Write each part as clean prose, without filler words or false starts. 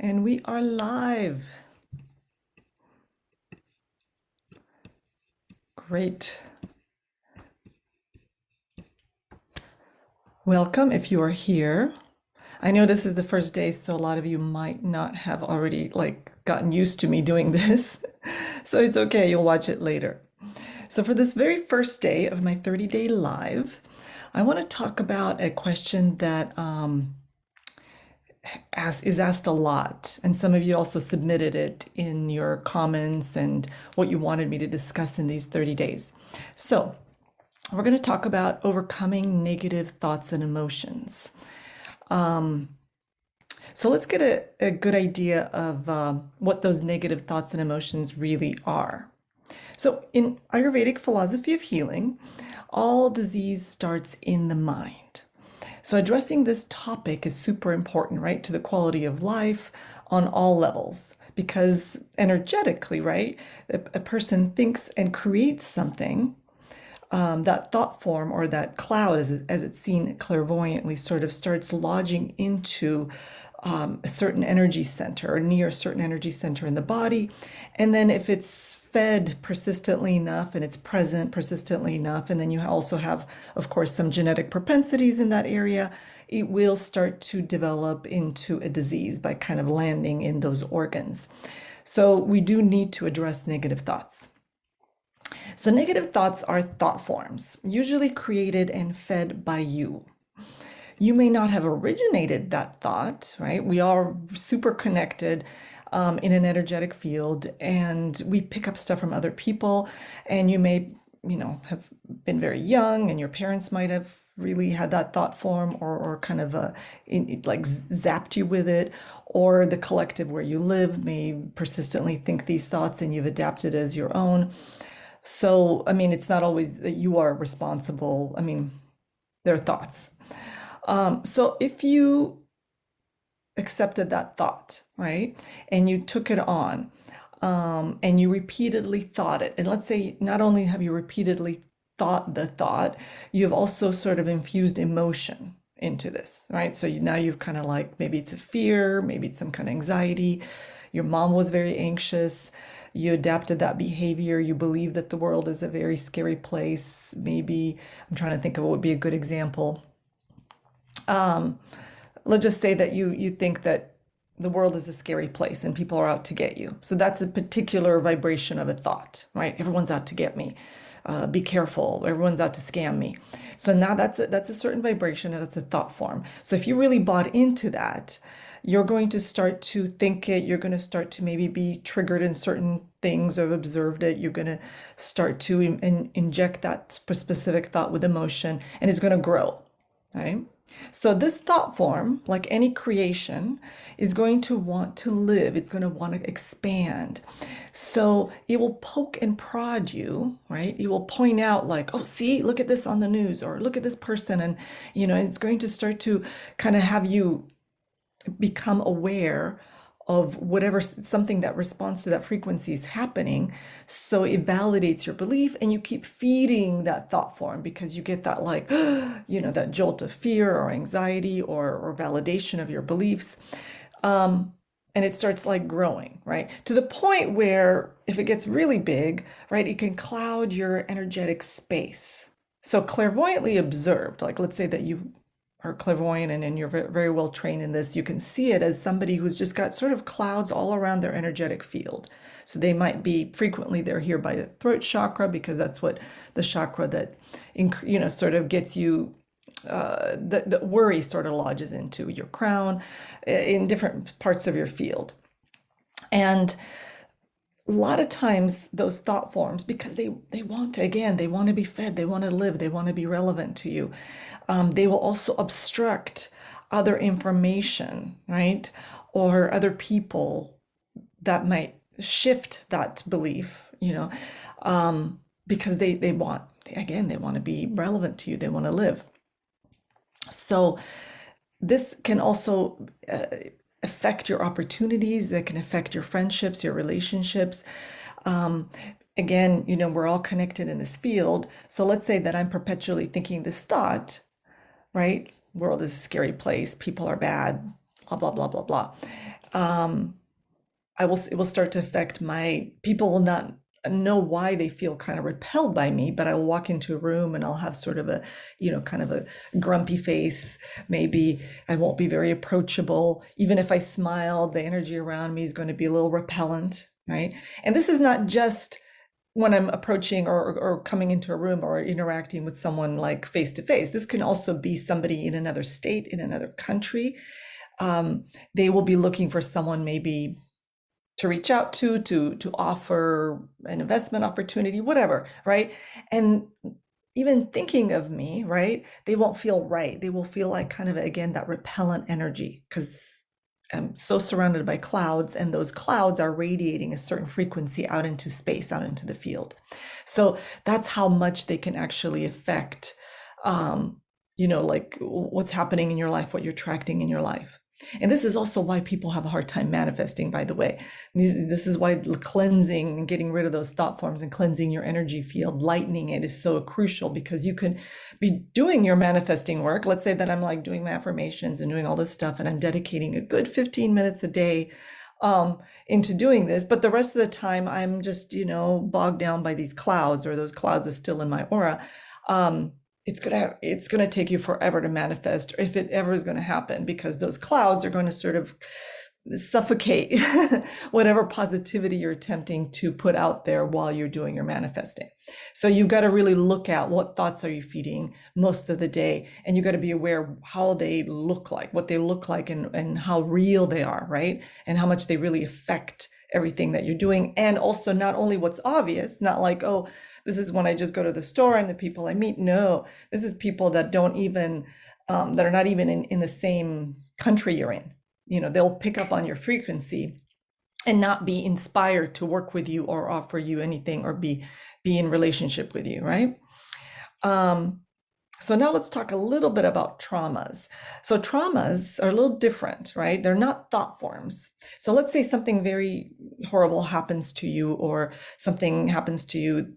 And we are live. Great. Welcome if you are here. I know this is the first day, so a lot of you might not have already gotten used to me doing this. So it's okay, you'll watch it later. So for this very first day of my 30-day live, I want to talk about a question that is asked a lot, and some of you also submitted it in your comments and what you wanted me to discuss in these 30 days. So we're going to talk about overcoming negative thoughts and emotions. So let's get a good idea of what those negative thoughts and emotions really are. So in Ayurvedic philosophy of healing, all disease starts in the mind. So addressing this topic is super important, right, to the quality of life on all levels, because energetically, right, a person thinks and creates something. That thought form or that cloud, as it's seen clairvoyantly, sort of starts lodging into a certain energy center or near a certain energy center in the body. And then if it's fed persistently enough and it's present persistently enough, and then you also have, of course, some genetic propensities in that area, it will start to develop into a disease by kind of landing in those organs. So we do need to address negative thoughts. So negative thoughts are thought forms, usually created and fed by you. You may not have originated that thought, right? We are super connected in an energetic field, and we pick up stuff from other people. And you may, have been very young, and your parents might have really had that thought form, or kind of zapped you with it, or the collective where you live may persistently think these thoughts, and you've adapted as your own. So, I mean, it's not always that you are responsible. I mean, they're thoughts. So if you accepted that thought, right, and you took it on, and you repeatedly thought it, and let's say not only have you repeatedly thought the thought, you've also sort of infused emotion into this, right? So now you've kind of like, maybe it's a fear, maybe it's some kind of anxiety. Your mom was very anxious. You adapted that behavior. You believe that the world is a very scary place. Maybe, I'm trying to think of what would be a good example. Let's just say that you think that the world is a scary place and people are out to get you. So that's a particular vibration of a thought, right? Everyone's out to get me. Be careful. Everyone's out to scam me. So now that's a certain vibration, and that's a thought form. So if you really bought into that, you're going to start to think it. You're going to start to maybe be triggered in certain things, or have observed it. You're going to start to inject that specific thought with emotion, and it's going to grow, right? So this thought form, like any creation, is going to want to live. It's going to want to expand. So it will poke and prod you, right? It will point out like, oh, see, look at this on the news, or look at this person. And, it's going to start to kind of have you become aware of whatever, something that responds to that frequency is happening. So it validates your belief, and you keep feeding that thought form, because you get that like, that jolt of fear or anxiety, or validation of your beliefs. And it starts like growing, right? To the point where if it gets really big, right, it can cloud your energetic space. So clairvoyantly observed, like let's say that you are clairvoyant, and you're very well trained in this, you can see it as somebody who's just got sort of clouds all around their energetic field. So they might be frequently, they're here by the throat chakra, because that's what the chakra that, sort of gets you, the worry sort of lodges into your crown, in different parts of your field. And a lot of times those thought forms, because they want to, again, they want to be fed, they want to live, they want to be relevant to you. They will also obstruct other information, right? Or other people that might shift that belief, because they want, again, they want to be relevant to you, they want to live. So this can also affect your opportunities, that can affect your friendships, your relationships. Again, we're all connected in this field. So let's say that I'm perpetually thinking this thought, right? World is a scary place, people are bad, blah, blah, blah, blah, blah. Um, it will start to affect my people will not know why they feel kind of repelled by me, but I will walk into a room and I'll have sort of a, kind of a grumpy face. Maybe I won't be very approachable. Even if I smile, the energy around me is going to be a little repellent, right? And this is not just when I'm approaching or coming into a room or interacting with someone like face to face. This can also be somebody in another state, in another country. They will be looking for someone maybe to reach out to offer an investment opportunity, whatever, right? And even thinking of me, right? They won't feel right. They will feel like kind of again that repellent energy because I'm so surrounded by clouds, and those clouds are radiating a certain frequency out into space, out into the field. So that's how much they can actually affect, like what's happening in your life, what you're attracting in your life. And this is also why people have a hard time manifesting, by the way. This is why cleansing and getting rid of those thought forms and cleansing your energy field, lightening it is so crucial, because you can be doing your manifesting work. Let's say that I'm like doing my affirmations and doing all this stuff, and I'm dedicating a good 15 minutes a day into doing this. But the rest of the time, I'm just, bogged down by these clouds, or those clouds are still in my aura. It's gonna take you forever to manifest, if it ever is going to happen, because those clouds are going to sort of suffocate whatever positivity you're attempting to put out there while you're doing your manifesting. So you've got to really look at what thoughts are you feeding most of the day, and you got to be aware how they look like, what they look like, and how real they are, right? And how much they really affect everything that you're doing. And also not only what's obvious, not like, oh, this is when I just go to the store and the people I meet. No, this is people that don't even, that are not even in the same country you're in. They'll pick up on your frequency and not be inspired to work with you or offer you anything or be in relationship with you, right? So now let's talk a little bit about traumas. So traumas are a little different, right? They're not thought forms. So let's say something very horrible happens to you, or something happens to you,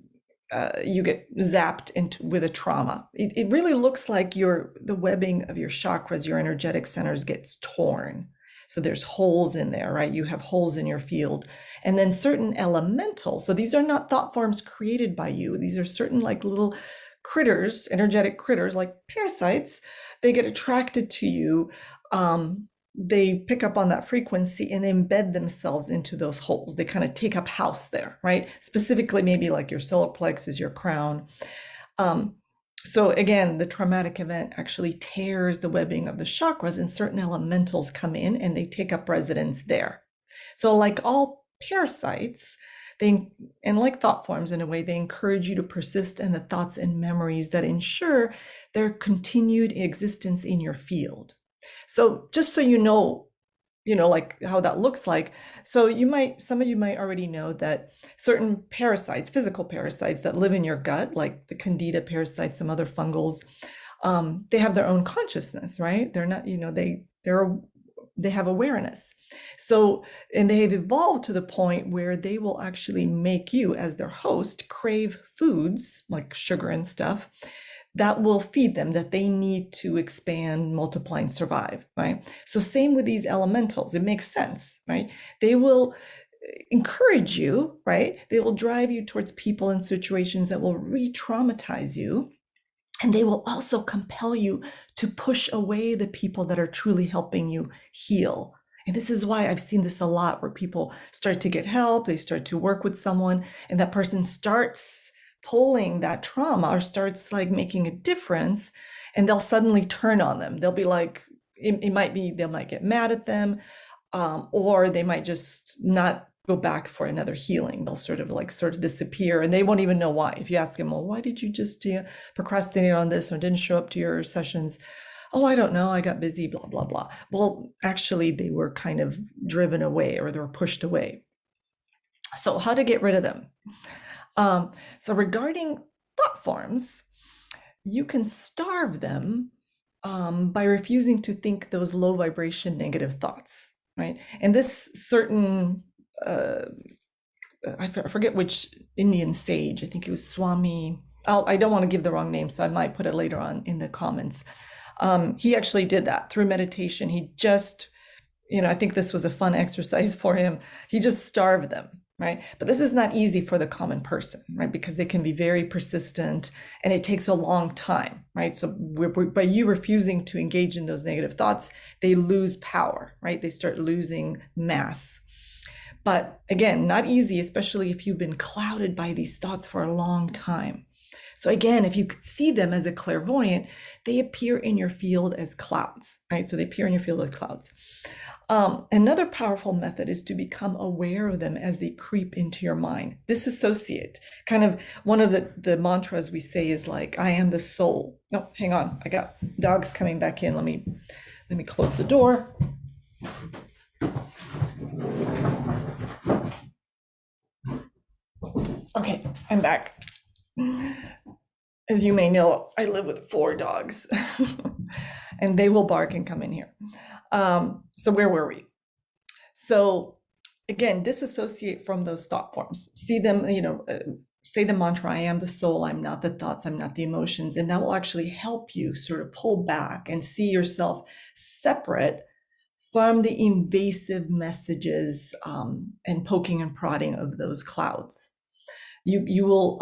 you get zapped with a trauma. It really looks like the webbing of your chakras, your energetic centers, gets torn. So there's holes in there, right? You have holes in your field. And then certain elementals. So these are not thought forms created by you. These are certain like little critters, energetic critters like parasites. They get attracted to you. They pick up on that frequency and embed themselves into those holes. They kind of take up house there, right? Specifically, maybe like your solar plexus, your crown. So again, the traumatic event actually tears the webbing of the chakras, and certain elementals come in and they take up residence there. So like all parasites, and like thought forms in a way, they encourage you to persist in the thoughts and memories that ensure their continued existence in your field. So just so like how that looks like. So some of you might already know that certain parasites, physical parasites that live in your gut, like the candida parasites, some other fungals, they have their own consciousness, right? They're not, they have awareness. So, and they have evolved to the point where they will actually make you, as their host, crave foods like sugar and stuff that will feed them, that they need to expand, multiply, and survive, right? So same with these elementals. It makes sense, right? They will encourage you, right? They will drive you towards people and situations that will re-traumatize you. And they will also compel you to push away the people that are truly helping you heal. And this is why I've seen this a lot, where people start to get help, they start to work with someone, and that person starts pulling that trauma or starts like making a difference, and they'll suddenly turn on them. They'll be like, it might be, they might get mad at them, or they might just not go back for another healing. They'll sort of disappear, and they won't even know why. If you ask them, well, why did you just procrastinate on this or didn't show up to your sessions? Oh, I don't know, I got busy, blah, blah, blah. Well, actually, they were kind of driven away, or they were pushed away. So how to get rid of them? So regarding thought forms, you can starve them by refusing to think those low vibration negative thoughts, right? And this certain, I forget which Indian sage, I think it was Swami, I don't want to give the wrong name, so I might put it later on in the comments. He actually did that through meditation. He just I think this was a fun exercise for him. He just starved them, right? But this is not easy for the common person, right? Because they can be very persistent and it takes a long time, right? So by you refusing to engage in those negative thoughts, they lose power, right? They start losing mass. But again, not easy, especially if you've been clouded by these thoughts for a long time. So again, if you could see them as a clairvoyant, they appear in your field as clouds, right? So they appear in your field as clouds. Another powerful method is to become aware of them as they creep into your mind. Disassociate. Kind of one of the mantras we say is like, I am the soul. No, hang on. I got dogs coming back in. Let me close the door. Okay, I'm back. As you may know, I live with 4 dogs and they will bark and come in here. So where were we? So again, disassociate from those thought forms. See them, say the mantra, I am the soul, I'm not the thoughts, I'm not the emotions. And that will actually help you sort of pull back and see yourself separate from the invasive messages and poking and prodding of those clouds. You will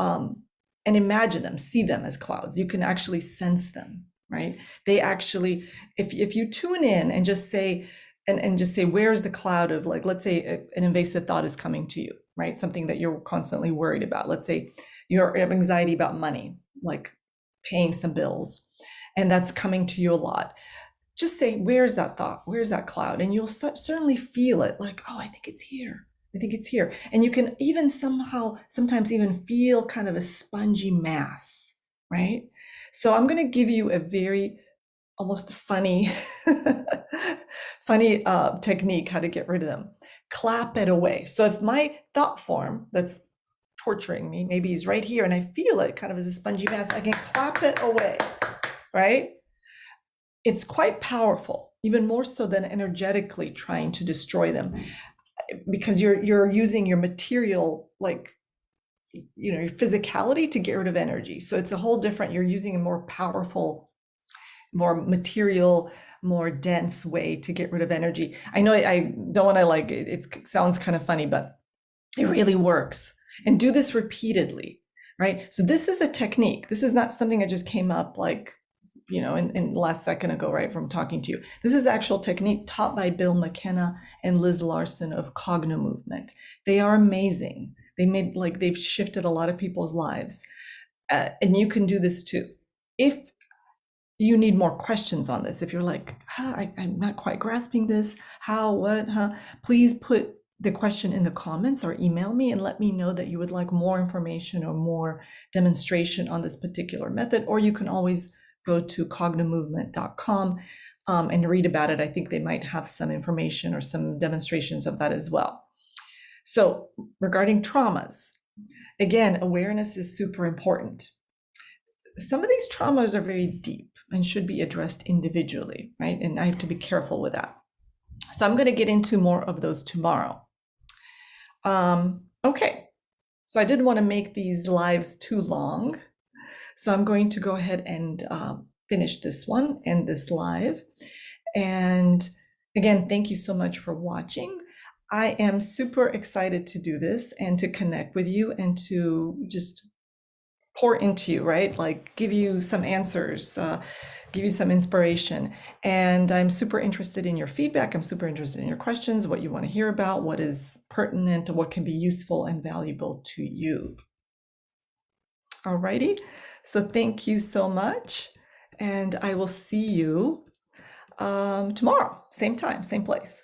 and imagine them, see them as clouds. You can actually sense them, right? They actually, if you tune in and just say, and just say, where's the cloud of, like, let's say an invasive thought is coming to you, right? Something that you're constantly worried about. Let's say you have anxiety about money, like paying some bills, and that's coming to you a lot. Just say, where's that thought? Where's that cloud? And you'll certainly feel it, like, oh, I think it's here. I think it's here. And you can even sometimes even feel kind of a spongy mass, right? So I'm going to give you a very almost funny, funny technique how to get rid of them. Clap it away. So if my thought form that's torturing me, maybe he's right here and I feel it kind of as a spongy mass, I can clap it away, right? It's quite powerful, even more so than energetically trying to destroy them, because you're using your material, like, your physicality to get rid of energy. So it's a whole different, you're using a more powerful, more material, more dense way to get rid of energy. I know I don't want to, like, it sounds kind of funny, but it really works. And do this repeatedly, right? So this is a technique. This is not something that just came up like, in the last second ago, right, from talking to you. This is actual technique taught by Bill McKenna and Liz Larson of Cogno Movement. They are amazing. They've shifted a lot of people's lives. And you can do this too. If you need more questions on this, if you're like, I'm not quite grasping this, please put the question in the comments or email me and let me know that you would like more information or more demonstration on this particular method. Or you can always go to cognomovement.com and read about it. I think they might have some information or some demonstrations of that as well. So regarding traumas, again, awareness is super important. Some of these traumas are very deep and should be addressed individually, right? And I have to be careful with that. So I'm going to get into more of those tomorrow. Okay, so I didn't want to make these lives too long. So I'm going to go ahead and finish this one and this live. And again, thank you so much for watching. I am super excited to do this and to connect with you and to just pour into you, right? Like give you some answers, give you some inspiration. And I'm super interested in your feedback. I'm super interested in your questions, what you want to hear about, what is pertinent, what can be useful and valuable to you. Alrighty. So thank you so much. And I will see you tomorrow, same time, same place.